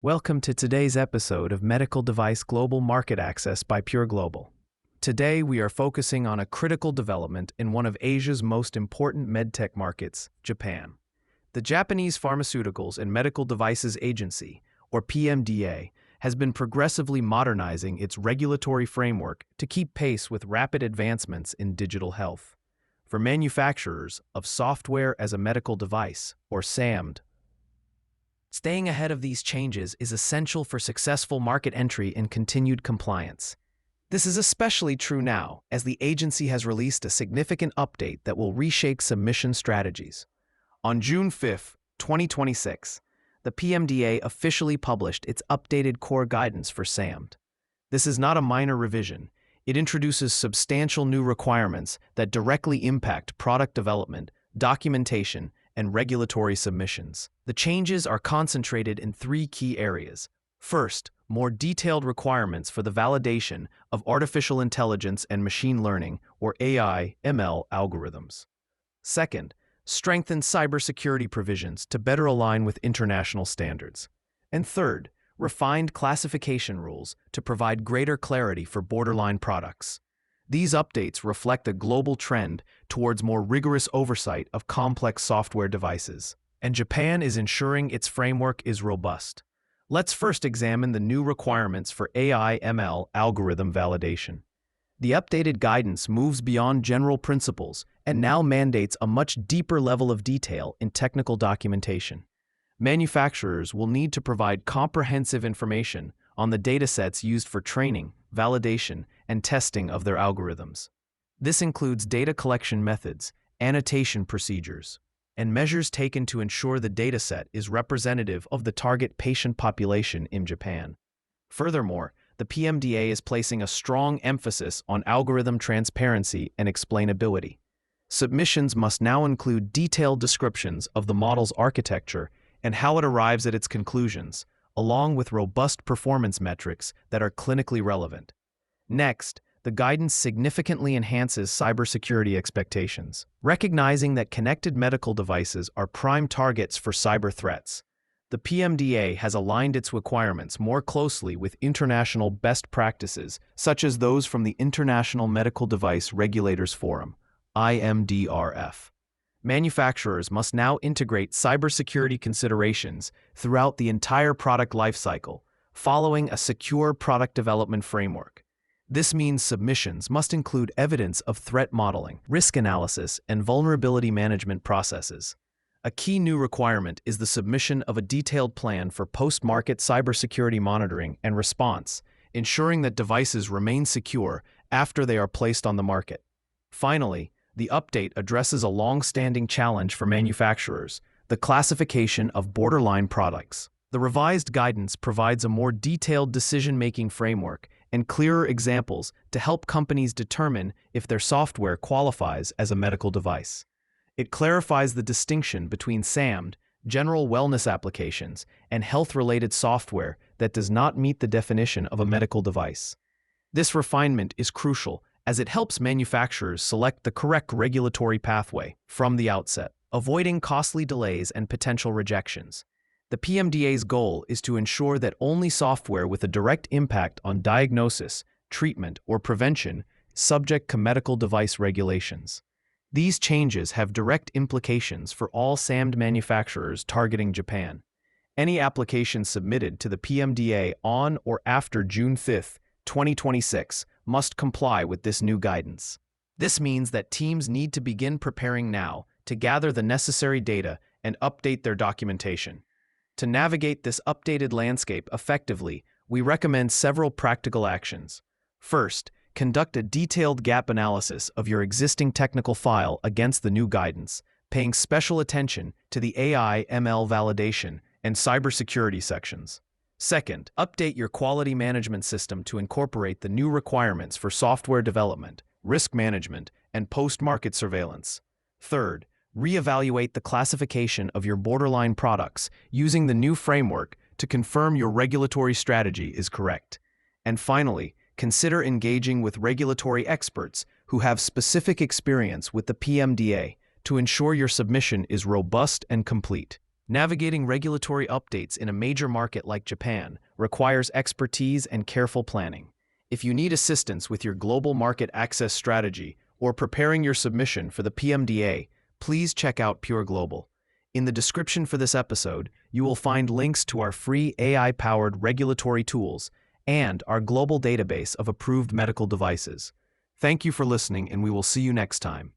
Welcome to today's episode of Medical Device Global Market Access by Pure Global. Today, we are focusing on a critical development in one of Asia's most important medtech markets, Japan. The Japanese Pharmaceuticals and Medical Devices Agency, or PMDA, has been progressively modernizing its regulatory framework to keep pace with rapid advancements in digital health. For manufacturers of software as a medical device, or SaMD, staying ahead of these changes is essential for successful market entry and continued compliance. This is especially true now, as the agency has released a significant update that will reshape submission strategies. On June 5, 2026, the PMDA officially published its updated core guidance for SaMD. This is not a minor revision. It introduces substantial new requirements that directly impact product development, documentation, and regulatory submissions. The changes are concentrated in three key areas. First, more detailed requirements for the validation of artificial intelligence and machine learning, or AI/ML algorithms. Second, strengthen cybersecurity provisions to better align with international standards. And third, refined classification rules to provide greater clarity for borderline products. These updates reflect a global trend towards more rigorous oversight of complex software devices, and Japan is ensuring its framework is robust. Let's first examine the new requirements for AI/ML algorithm validation. The updated guidance moves beyond general principles and now mandates a much deeper level of detail in technical documentation. Manufacturers will need to provide comprehensive information on the datasets used for training, validation, and testing of their algorithms. This includes data collection methods, annotation procedures, and measures taken to ensure the dataset is representative of the target patient population in Japan. Furthermore, the PMDA is placing a strong emphasis on algorithm transparency and explainability. Submissions must now include detailed descriptions of the model's architecture and how it arrives at its conclusions, along with robust performance metrics that are clinically relevant. Next, the guidance significantly enhances cybersecurity expectations, recognizing that connected medical devices are prime targets for cyber threats. The PMDA has aligned its requirements more closely with international best practices, such as those from the International Medical Device Regulators Forum, IMDRF. Manufacturers must now integrate cybersecurity considerations throughout the entire product lifecycle, following a secure product development framework. This means submissions must include evidence of threat modeling, risk analysis, and vulnerability management processes. A key new requirement is the submission of a detailed plan for post-market cybersecurity monitoring and response, ensuring that devices remain secure after they are placed on the market. Finally, the update addresses a long-standing challenge for manufacturers: the classification of borderline products. The revised guidance provides a more detailed decision-making framework and clearer examples to help companies determine if their software qualifies as a medical device. It clarifies the distinction between SaMD, general wellness applications, and health-related software that does not meet the definition of a medical device. This refinement is crucial as it helps manufacturers select the correct regulatory pathway from the outset, avoiding costly delays and potential rejections. The PMDA's goal is to ensure that only software with a direct impact on diagnosis, treatment, or prevention is subject to medical device regulations. These changes have direct implications for all SaMD manufacturers targeting Japan. Any application submitted to the PMDA on or after June 5, 2026 must comply with this new guidance. This means that teams need to begin preparing now to gather the necessary data and update their documentation. To navigate this updated landscape effectively, we recommend several practical actions. First, conduct a detailed gap analysis of your existing technical file against the new guidance, paying special attention to the AI/ML validation and cybersecurity sections. Second, update your quality management system to incorporate the new requirements for software development, risk management, and post-market surveillance. Third, reevaluate the classification of your borderline products using the new framework to confirm your regulatory strategy is correct. And finally, consider engaging with regulatory experts who have specific experience with the PMDA to ensure your submission is robust and complete. Navigating regulatory updates in a major market like Japan requires expertise and careful planning. If you need assistance with your global market access strategy or preparing your submission for the PMDA, please check out Pure Global. In the description for this episode, you will find links to our free AI-powered regulatory tools and our global database of approved medical devices. Thank you for listening, and we will see you next time.